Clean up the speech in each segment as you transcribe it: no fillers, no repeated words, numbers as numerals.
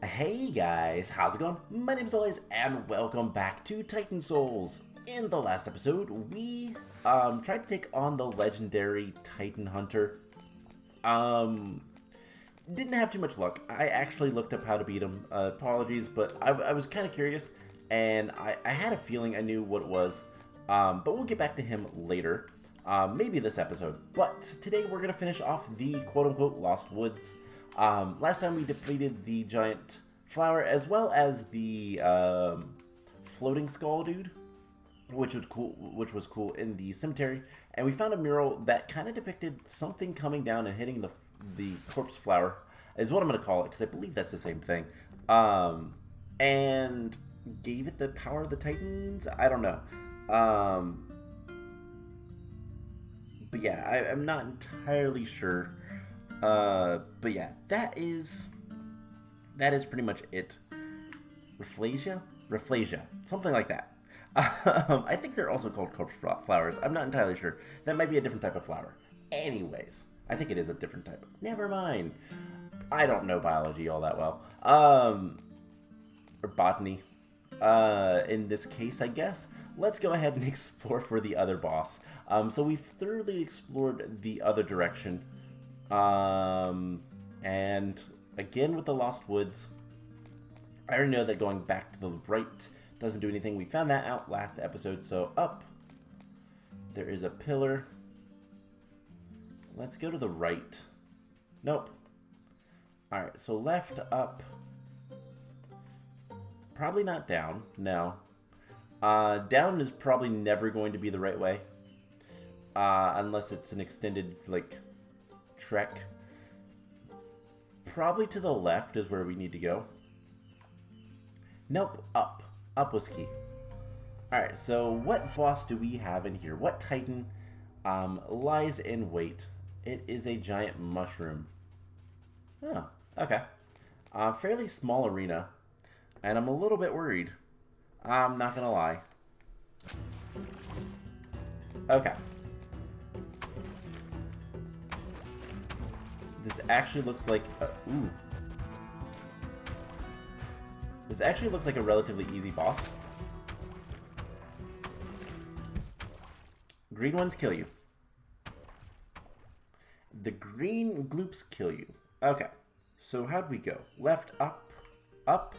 Hey guys, how's it going? My name is Always, and welcome back to Titan Souls. In the last episode, we tried to take on the legendary Titan Hunter. Didn't have too much luck. I actually looked up how to beat him. Apologies, but I was kind of curious, and I had a feeling I knew what it was. But we'll get back to him later, maybe this episode. But today we're gonna finish off the quote-unquote Lost Woods. Last time we defeated the giant flower as well as the floating skull dude, which was cool in the cemetery, and we found a mural that kind of depicted something coming down and hitting the corpse flower, is what I'm going to call it, because I believe that's the same thing, and gave it the power of the Titans. I don't know, but yeah, I'm not entirely sure. But yeah, that is pretty much it. Rafflesia, something like that. I think they're also called corpse flowers. I'm not entirely sure. That might be a different type of flower. Anyways, I think it is a different type. Never mind. I don't know biology all that well. Or botany. In this case, I guess. Let's go ahead and explore for the other boss. So we've thoroughly explored the other direction. And again with the Lost Woods, I already know that going back to the right doesn't do anything. We found that out last episode. So up, there is a pillar. Let's go to the right. Nope. Alright, so left, up. Probably not down. No. Down is probably never going to be the right way. Unless it's an extended, like, trek. Probably to the left is where we need to go. Nope, up. Up was key. Alright, so what boss do we have in here? What Titan lies in wait? It is a giant mushroom. Oh, okay. Fairly small arena. And I'm a little bit worried. I'm not gonna lie. Okay. This actually looks like ooh. This actually looks like a relatively easy boss. Green ones kill you. The green gloops kill you. Okay. So how'd we go? Left, up, up.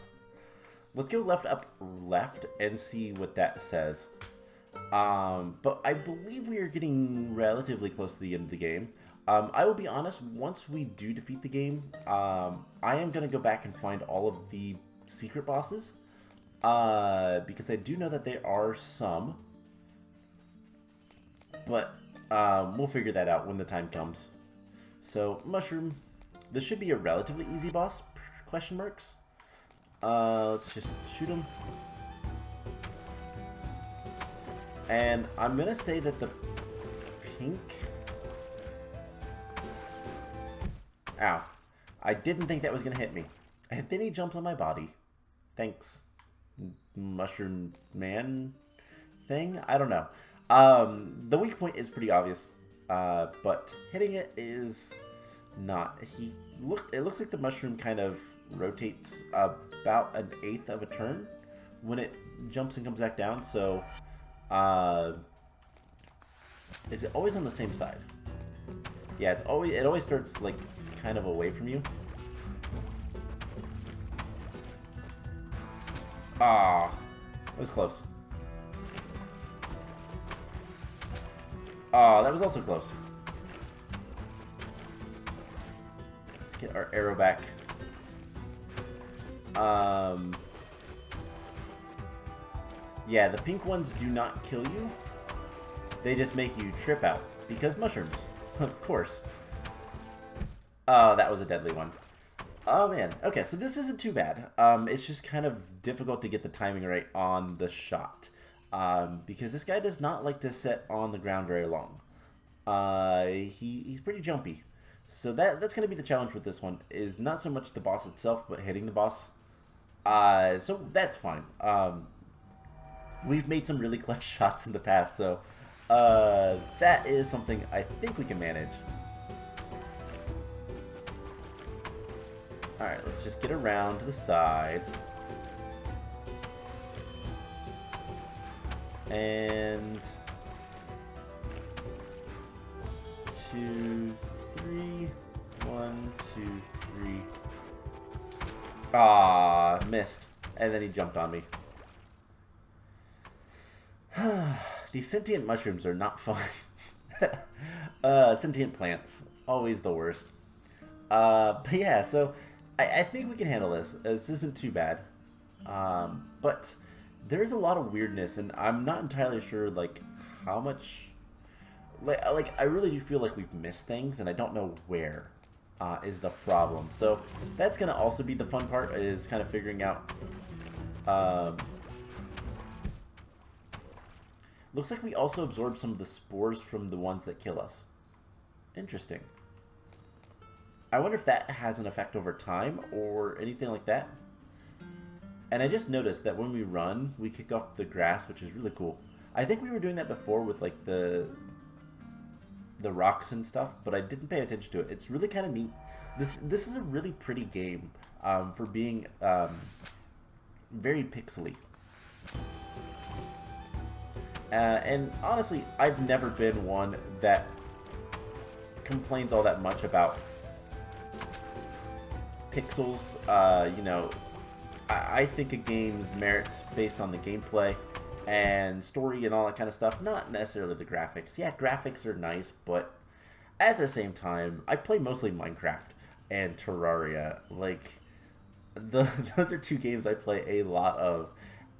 Let's go left, up, left, and see what that says. But I believe we are getting relatively close to the end of the game. I will be honest, once we do defeat the game, I am going to go back and find all of the secret bosses, because I do know that there are some, but we'll figure that out when the time comes. So, mushroom, this should be a relatively easy boss, question marks. Let's just shoot him. And I'm going to say that the pink... Ow. I didn't think that was going to hit me. And then he jumps on my body. Thanks, mushroom man thing? I don't know. The weak point is pretty obvious, but hitting it is not. It looks like the mushroom kind of rotates about 1/8 of a turn when it jumps and comes back down, so is it always on the same side? Yeah, it always starts like kind of away from you. Ah, that was close. Ah, that was also close. Let's get our arrow back. Yeah, the pink ones do not kill you. They just make you trip out. Because mushrooms. Of course. That was a deadly one. Oh man. Okay, so this isn't too bad. It's just kind of difficult to get the timing right on the shot. Because this guy does not like to sit on the ground very long. He's pretty jumpy. So that's going to be the challenge with this one, is not so much the boss itself, but hitting the boss. So that's fine. We've made some really clutch shots in the past, so that is something I think we can manage. Alright, let's just get around to the side. And 2, 3. 1, 2, 3. Ah, missed. And then he jumped on me. These sentient mushrooms are not fun. Sentient plants. Always the worst. But yeah, so I think we can handle this. This isn't too bad. But there's a lot of weirdness, and I'm not entirely sure, like, how much... Like, I really do feel like we've missed things, and I don't know where is the problem. So that's going to also be the fun part, is kind of figuring out... looks like we also absorb some of the spores from the ones that kill us. Interesting. I wonder if that has an effect over time or anything like that. And I just noticed that when we run, we kick off the grass, which is really cool. I think we were doing that before with like the rocks and stuff, but I didn't pay attention to it. It's really kind of neat. This is a really pretty game for being very pixely. And honestly, I've never been one that complains all that much about pixels. You know, I think a game's merits based on the gameplay and story and all that kind of stuff, not necessarily the graphics. Yeah, graphics are nice, but at the same time, I play mostly Minecraft and Terraria. Like, those are two games I play a lot of,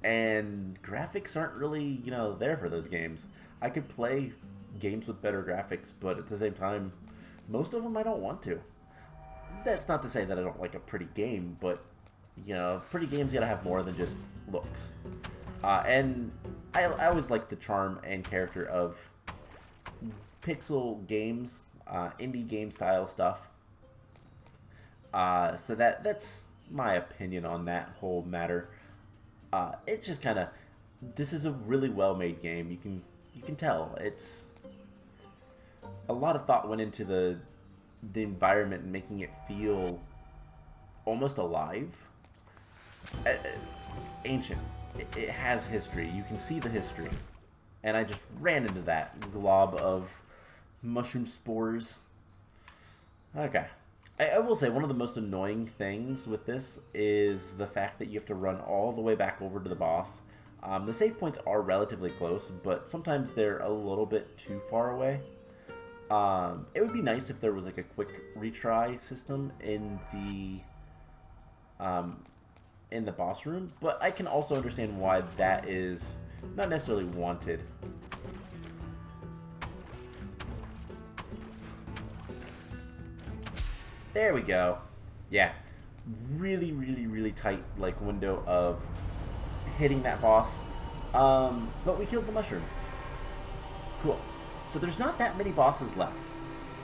and graphics aren't really, you know, there for those games. I could play games with better graphics, but at the same time, most of them I don't want to. That's not to say that I don't like a pretty game, but, you know, pretty games gotta have more than just looks. And I always like the charm and character of pixel games, indie game style stuff. So that's my opinion on that whole matter. It's just kind of, this is a really well made game. You can tell it's a lot of thought went into the environment and making it feel almost alive. Ancient. It has history. You can see the history. And I just ran into that glob of mushroom spores. Okay. I will say one of the most annoying things with this is the fact that you have to run all the way back over to the boss. The save points are relatively close, but sometimes they're a little bit too far away. It would be nice if there was like a quick retry system in the boss room, but I can also understand why that is not necessarily wanted. There we go. Yeah, really, really, really tight like window of hitting that boss. But we killed the mushroom. Cool. So there's not that many bosses left.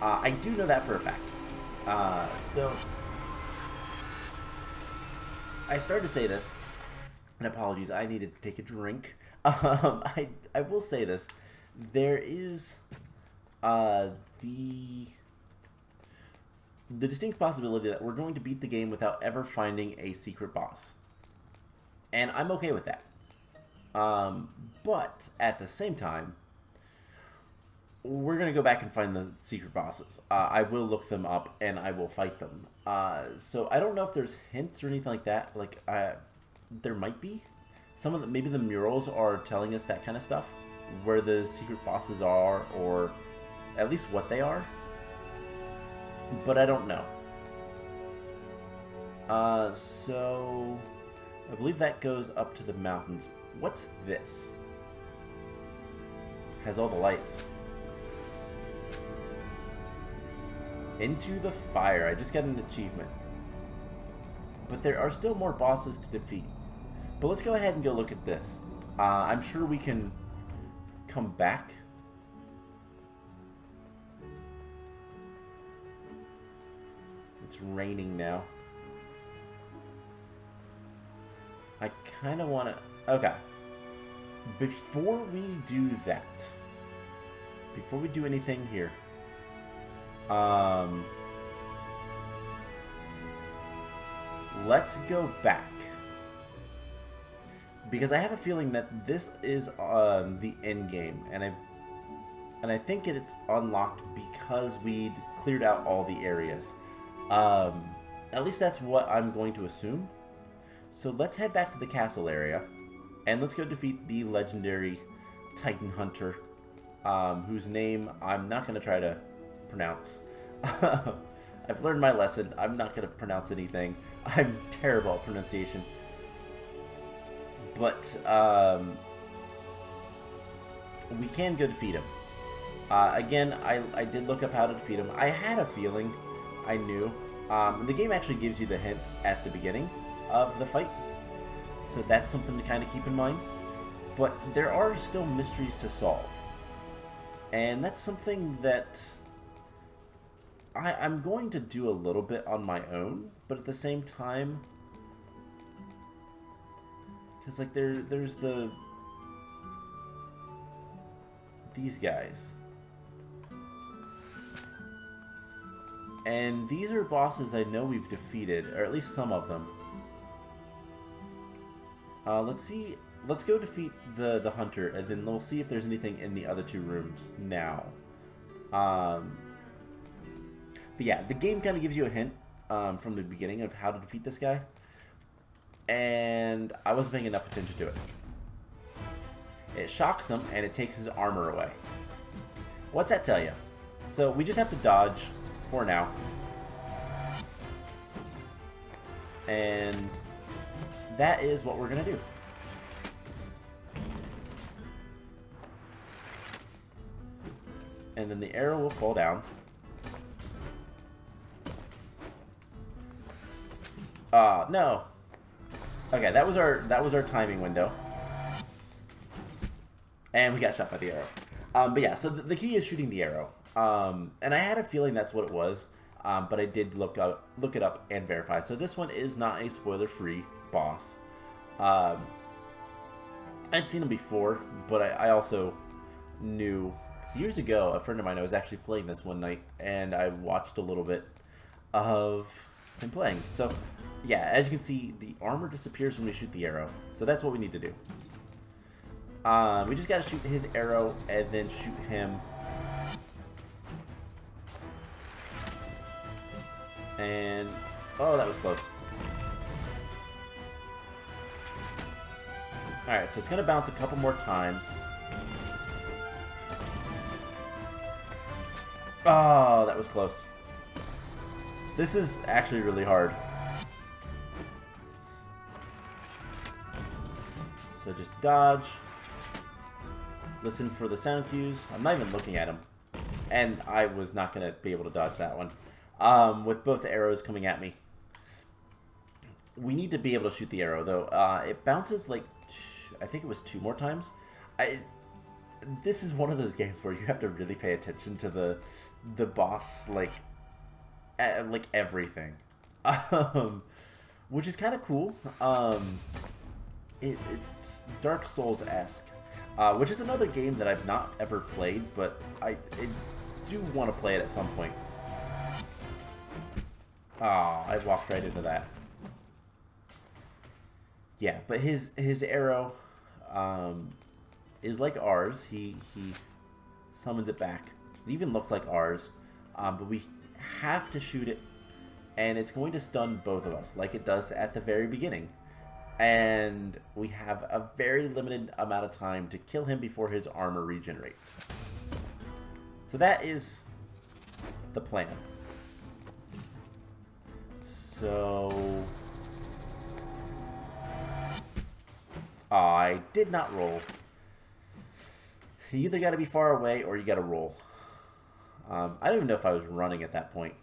I do know that for a fact. So I started to say this, and apologies, I needed to take a drink. I will say this. There is the distinct possibility that we're going to beat the game without ever finding a secret boss. And I'm okay with that. But at the same time, we're going to go back and find the secret bosses. I will look them up and I will fight them. So I don't know if there's hints or anything like that. Like, there might be. Some of the, maybe the murals are telling us that kind of stuff. Where the secret bosses are, or at least what they are. But I don't know. So I believe that goes up to the mountains. What's this? Has all the lights. Into the fire. I just got an achievement. But there are still more bosses to defeat. But let's go ahead and go look at this. I'm sure we can come back. It's raining now. I kind of want to... Okay. Before we do that, before we do anything here, let's go back. Because I have a feeling that this is the end game, and I think it's unlocked because we cleared out all the areas. At least that's what I'm going to assume. So let's head back to the castle area, and let's go defeat the legendary Titan Hunter, whose name I'm not going to try to pronounce. I've learned my lesson. I'm not going to pronounce anything. I'm terrible at pronunciation. But we can go defeat him. Again, I did look up how to defeat him. I had a feeling I knew. The game actually gives you the hint at the beginning of the fight, so that's something to kind of keep in mind. But there are still mysteries to solve, and that's something that I'm going to do a little bit on my own, but at the same time, because like there's these guys. And these are bosses I know we've defeated, or at least some of them. Let's see. Let's go defeat the hunter, and then we'll see if there's anything in the other two rooms now. But yeah, the game kind of gives you a hint from the beginning of how to defeat this guy. And I wasn't paying enough attention to it. It shocks him, and it takes his armor away. What's that tell you? So we just have to dodge for now. And that is what we're going to do. And then the arrow will fall down. No. Okay, that was our timing window. And we got shot by the arrow. But yeah, so the key is shooting the arrow. And I had a feeling that's what it was, but I did look it up and verify. So this one is not a spoiler-free boss. I'd seen him before, but I also knew, 'cause years ago, a friend of mine, I was actually playing this one night, and I watched a little bit of him playing. So yeah, as you can see, the armor disappears when we shoot the arrow. So that's what we need to do. We just gotta shoot his arrow and then shoot him. And oh, that was close. Alright, so it's gonna bounce a couple more times. Oh, that was close. This is actually really hard. So just dodge. Listen for the sound cues. I'm not even looking at him. And I was not going to be able to dodge that one. With both arrows coming at me. We need to be able to shoot the arrow, though. It bounces like, I think it was 2 more times. This is one of those games where you have to really pay attention to the boss, like everything. Which is kind of cool. It's Dark Souls-esque. Which is another game that I've not ever played, but I do want to play it at some point. Oh, I walked right into that. Yeah, but his arrow is like ours. He summons it back. It even looks like ours, but we have to shoot it, and it's going to stun both of us, like it does at the very beginning. And we have a very limited amount of time to kill him before his armor regenerates. So that is the plan. So I did not roll. You either got to be far away or you got to roll. I don't even know if I was running at that point.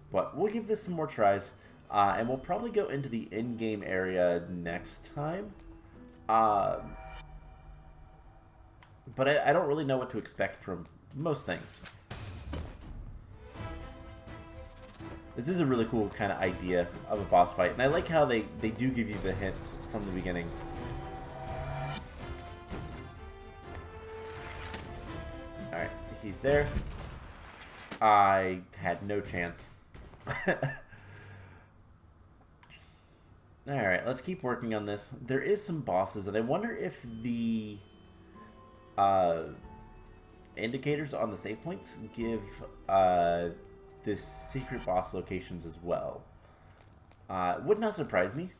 But we'll give this some more tries. And we'll probably go into the in-game area next time. But I don't really know what to expect from most things. This is a really cool kind of idea of a boss fight. And I like how they do give you the hint from the beginning. Alright, he's there. I had no chance. Alright, let's keep working on this. There is some bosses, and I wonder if the uh, indicators on the save points give the secret boss locations as well. Would not surprise me,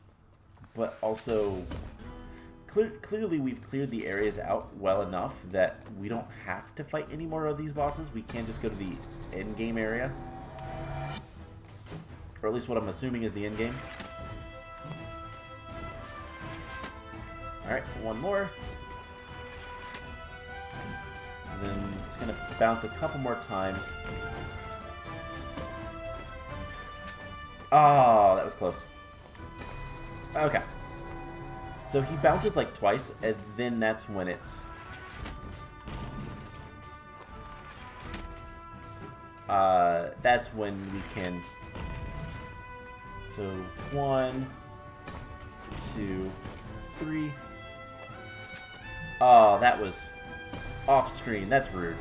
but also clearly we've cleared the areas out well enough that we don't have to fight any more of these bosses. We can just go to the end game area, or at least what I'm assuming is the end game. Alright, one more. And then it's going to bounce a couple more times. Oh, that was close. Okay. So he bounces like twice, and then that's when it's... that's when we can... So, 1, 2, 3... Oh, that was off screen. That's rude.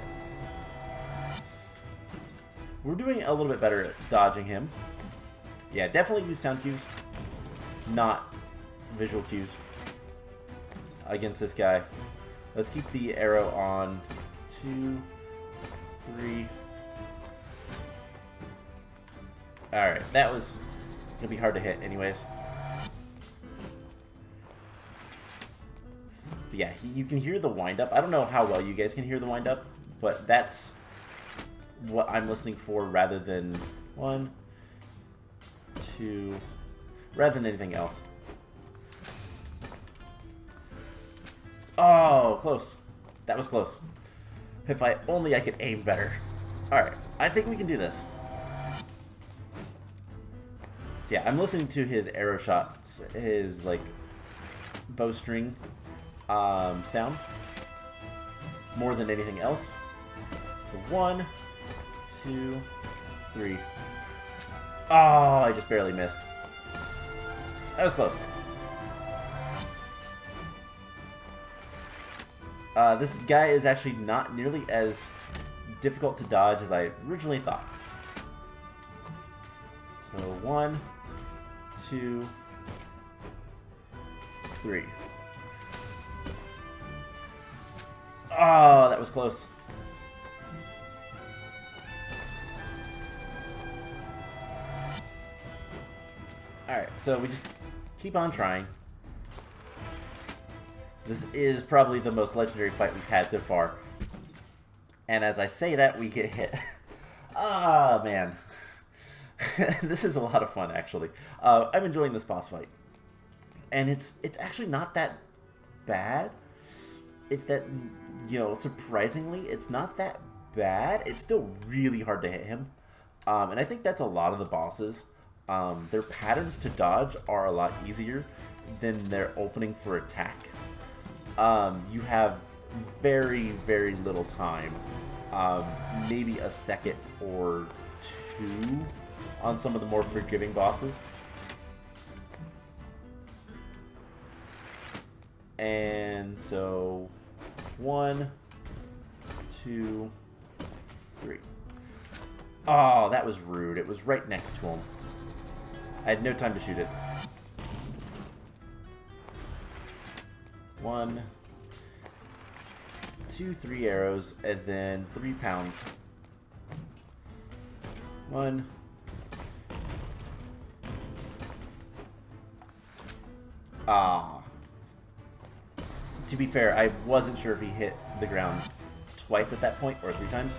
We're doing a little bit better at dodging him. Yeah, definitely use sound cues, not visual cues against this guy. Let's keep the arrow on. 2, 3. Alright, that was going to be hard to hit anyways. But yeah, you can hear the wind-up. I don't know how well you guys can hear the wind-up, but that's what I'm listening for rather than 1, 2, rather than anything else. Oh, close. That was close. If I only I could aim better. Alright, I think we can do this. So yeah, I'm listening to his arrow shots, his, like, bowstring sound more than anything else. So 1, 2, 3. Oh, I just barely missed. That was close. This guy is actually not nearly as difficult to dodge as I originally thought. So 1, 2, 3. Oh, that was close. Alright, so we just keep on trying. This is probably the most legendary fight we've had so far. And as I say that, we get hit. Ah, man. This is a lot of fun, actually. I'm enjoying this boss fight. And it's actually not that bad. If that, you know, surprisingly, it's not that bad. It's still really hard to hit him. And I think that's a lot of the bosses. Their patterns to dodge are a lot easier than their opening for attack. You have very, very little time. Maybe a second or 2 on some of the more forgiving bosses. And so 1, 2, 3. Oh, that was rude. It was right next to him. I had no time to shoot it. 1, 2, 3 arrows, and then 3 pounds. 1. Ah. To be fair, I wasn't sure if he hit the ground twice at that point, or 3 times.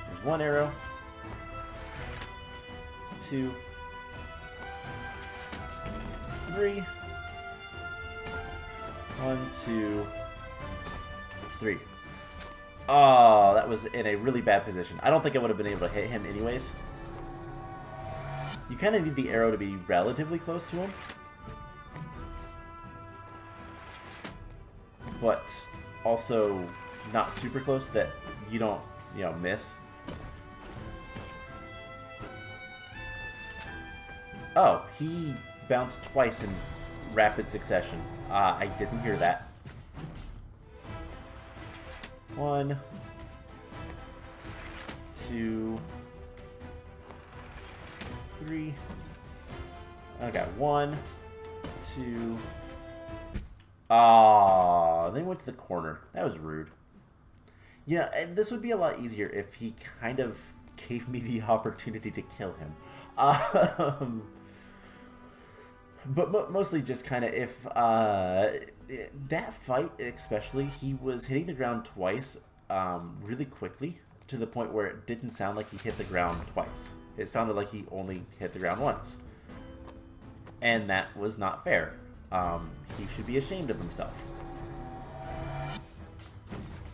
There's 1 arrow. 2. 3. 1, 2, 3. Oh, that was in a really bad position. I don't think I would have been able to hit him anyways. You kind of need the arrow to be relatively close to him. But also not super close that you don't, you know, miss. Oh, he bounced twice in rapid succession. I didn't hear that. 1, 2, 3. Okay, 1, 2. Ah, they went to the corner. That was rude. Yeah, and this would be a lot easier if he kind of gave me the opportunity to kill him. Um, but mostly just kind of if that fight especially, he was hitting the ground twice really quickly to the point where it didn't sound like he hit the ground twice. It sounded like he only hit the ground once. And that was not fair. He should be ashamed of himself.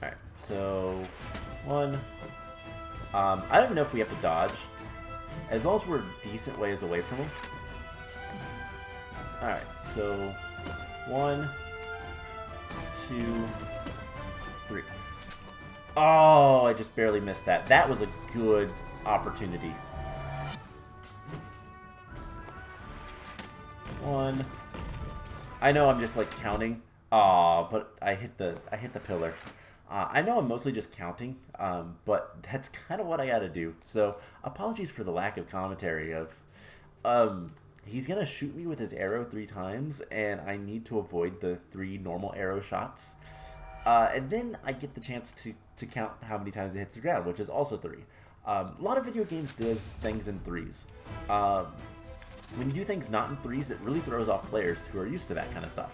Alright, so 1. I don't even know if we have to dodge. As long as we're a decent ways away from him. Alright, so 1, 2, 3. Oh, I just barely missed that. That was a good opportunity. 1. I know I'm just like counting. Aw, but I hit the pillar. I know I'm mostly just counting, but that's kind of what I gotta do. So apologies for the lack of commentary of he's gonna shoot me with his arrow 3 times, and I need to avoid the 3 normal arrow shots. And then I get the chance to count how many times it hits the ground, which is also 3. A lot of video games does things in 3s. When you do things not in 3s, it really throws off players who are used to that kind of stuff.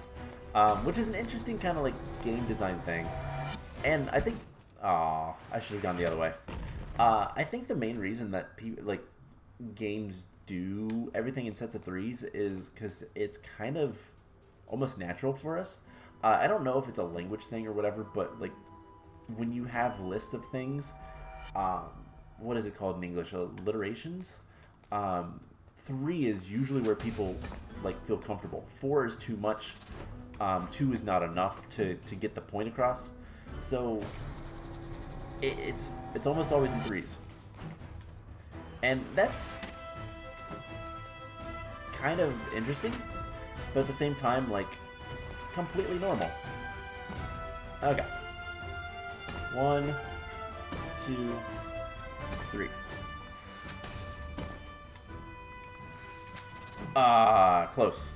Which is an interesting kind of like game design thing. And I think, I should have gone the other way. I think the main reason that people like games do everything in sets of 3s is because it's kind of almost natural for us. I don't know if it's a language thing or whatever, but like when you have lists of things, what is it called in English? Alliterations. 3 is usually where people like feel comfortable. 4 is too much. 2 is not enough to get the point across. So it's almost always in 3s, and that's kind of interesting, but at the same time, like, completely normal. Okay. 1, 2, 3. Close.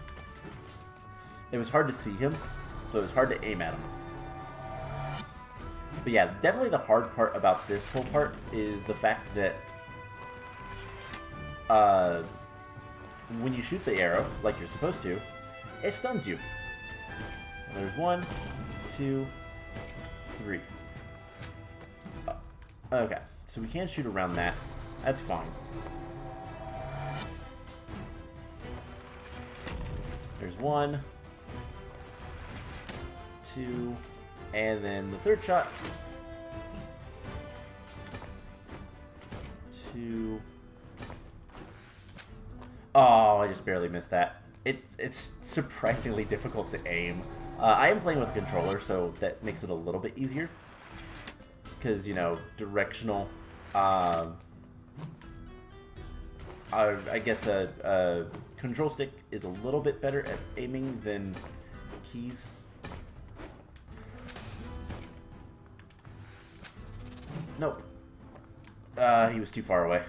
It was hard to see him, so it was hard to aim at him. But yeah, definitely the hard part about this whole part is the fact that when you shoot the arrow, like you're supposed to, it stuns you. And there's 1, 2, 3. Okay, so we can't shoot around that. That's fine. There's 1, 2, and then the third shot. 2. Oh, I just barely missed that. It's surprisingly difficult to aim. I am playing with a controller, so that makes it a little bit easier. Because, you know, directional... I guess a control stick is a little bit better at aiming than keys. Nope. He was too far away.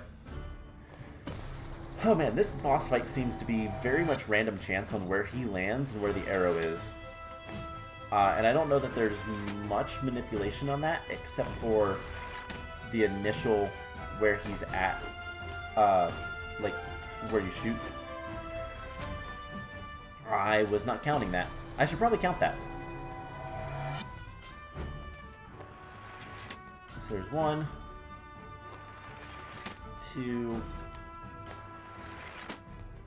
Oh man, this boss fight seems to be very much random chance on where he lands and where the arrow is. And I don't know that there's much manipulation on that, except for the initial where he's at, like where you shoot. I was not counting that. I should probably count that. So there's 1, 2,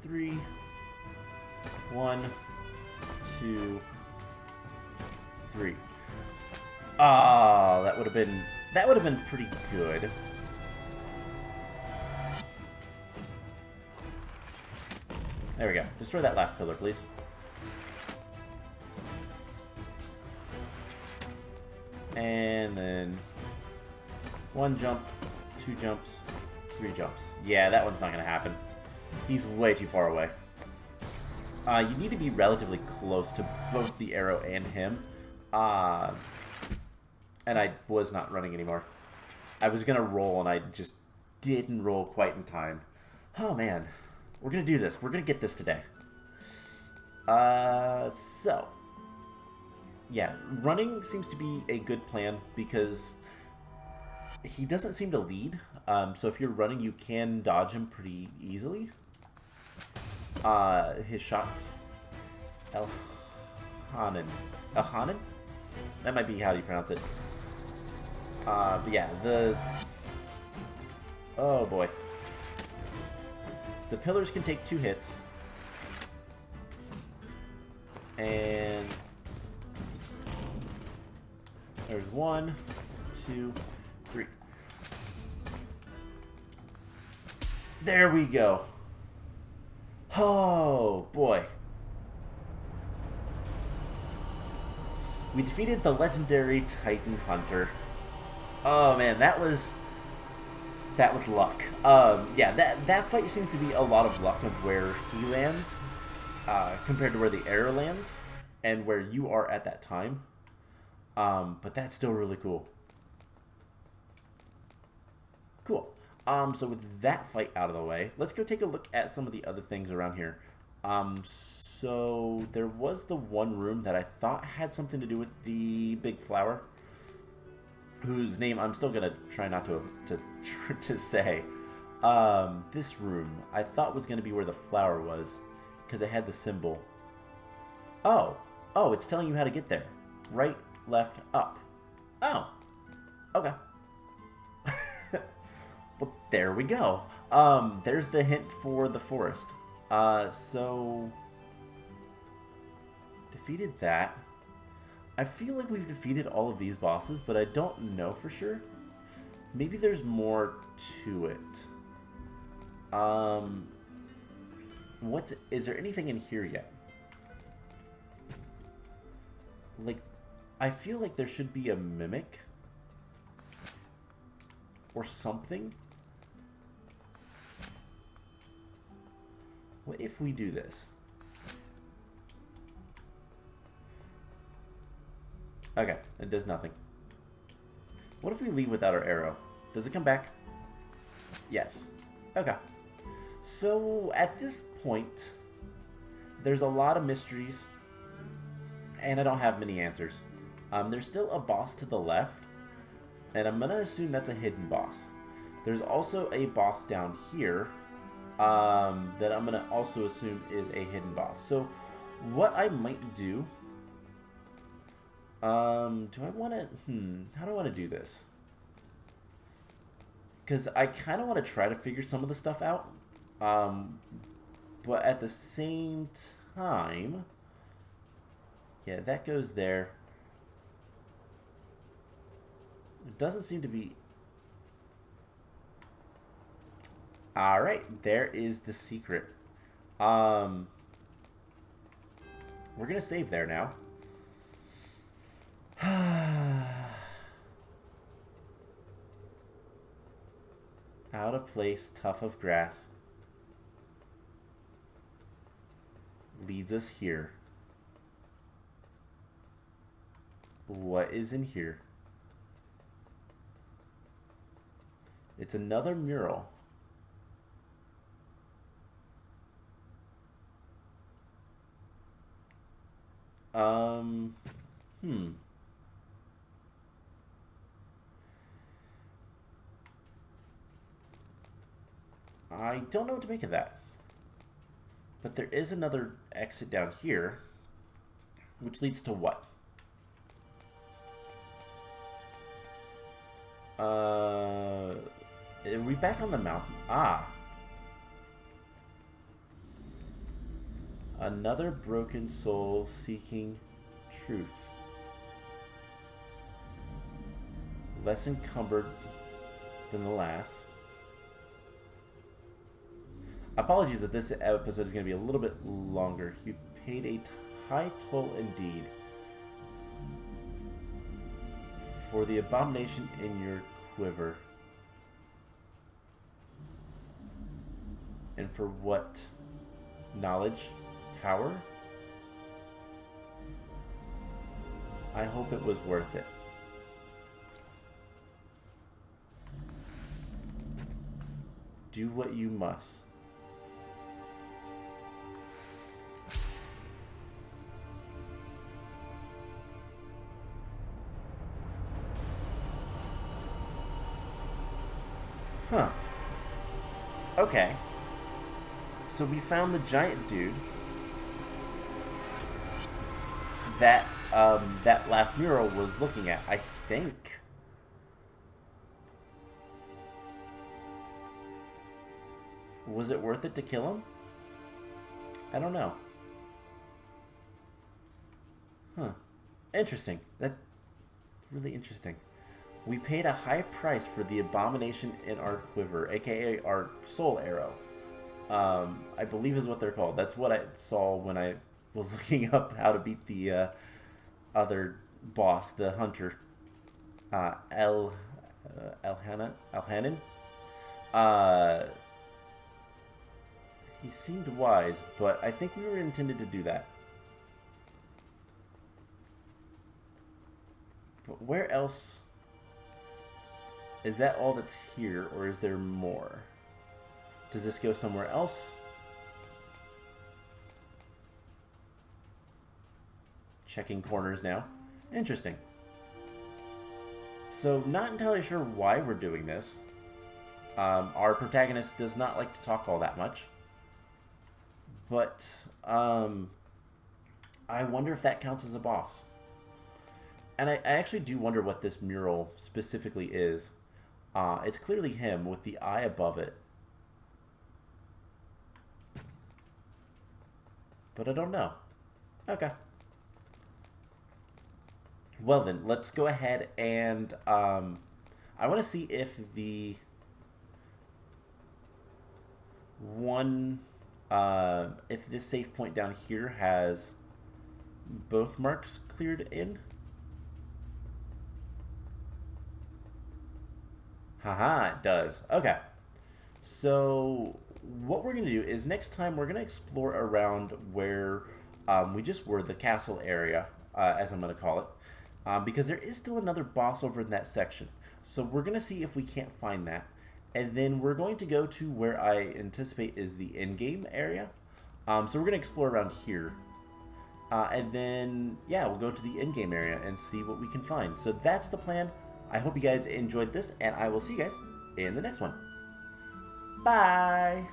3. 1, 2, 3. Ah, that would have been pretty good. There we go. Destroy that last pillar, please. And then 1 jump, 2 jumps, 3 jumps. Yeah, that one's not going to happen. He's way too far away. You need to be relatively close to both the arrow and him. And I was not running anymore. I was going to roll, and I just didn't roll quite in time. Oh, man. We're gonna do this. We're gonna get this today. So... Yeah, running seems to be a good plan because he doesn't seem to lead. So if you're running, you can dodge him pretty easily. His shots. Elhanan. Elhanan? That might be how you pronounce it. But yeah, oh boy. The pillars can take 2 hits. And... There's 1, 2, 3. There we go. Oh, boy. We defeated the legendary Titan Hunter. Oh, man, that was luck. Yeah, that fight seems to be a lot of luck of where he lands compared to where the arrow lands and where you are at that time. But that's still really cool. Cool. So with that fight out of the way, let's go take a look at some of the other things around here. So there was the one room that I thought had something to do with the big flower, whose name I'm still gonna try not to say. This room I thought was gonna be where the flower was, because it had the symbol. Oh, it's telling you how to get there. Right, left, up. Oh, okay. Well, there we go. There's the hint for the forest. So defeated that. I feel like we've defeated all of these bosses, but I don't know for sure. Maybe there's more to it. Is there anything in here yet? Like, I feel like there should be a mimic or something. What if we do this? Okay, it does nothing. What if we leave without our arrow? Does it come back? Yes. Okay. So, at this point, there's a lot of mysteries, and I don't have many answers. There's still a boss to the left, and I'm going to assume that's a hidden boss. There's also a boss down here that I'm going to also assume is a hidden boss. So, what I might do... do I want to... how do I want to do this? Because I kind of want to try to figure some of the stuff out. But at the same time... Yeah, that goes there. It doesn't seem to be... Alright, there is the secret. We're going to save there now. Out of place, tough of grass. Leads us here. What is in here? It's another mural. I don't know what to make of that. But there is another exit down here, which leads to what? Are we back on the mountain? Ah. Another broken soul seeking truth. Less encumbered than the last. Apologies that this episode is going to be a little bit longer. You paid a high toll indeed for the abomination in your quiver. And for what? Knowledge? Power? I hope it was worth it. Do what you must. Huh. Okay. So we found the giant dude that that last mural was looking at. I think. Was it worth it to kill him? I don't know. Huh. Interesting. That's really interesting. We paid a high price for the abomination in our quiver, aka our soul arrow. I believe is what they're called. That's what I saw when I was looking up how to beat the other boss, the hunter, El Elhanan. Uh, he seemed wise, but I think we were intended to do that. But where else? Is that all that's here, or is there more? Does this go somewhere else? Checking corners now. Interesting. So, not entirely sure why we're doing this. Our protagonist does not like to talk all that much. But, I wonder if that counts as a boss. And I actually do wonder what this mural specifically is. It's clearly him with the eye above it. But I don't know. Okay. Well then, let's go ahead and I want to see if the one if this save point down here has both marks cleared in. Haha, it does. Okay. So what we're going to do is next time we're going to explore around where we just were, the castle area, as I'm going to call it, because there is still another boss over in that section. So we're going to see if we can't find that. And then we're going to go to where I anticipate is the in-game area. So we're going to explore around here. And then, yeah, we'll go to the in-game area and see what we can find. So that's the plan. I hope you guys enjoyed this, and I will see you guys in the next one. Bye!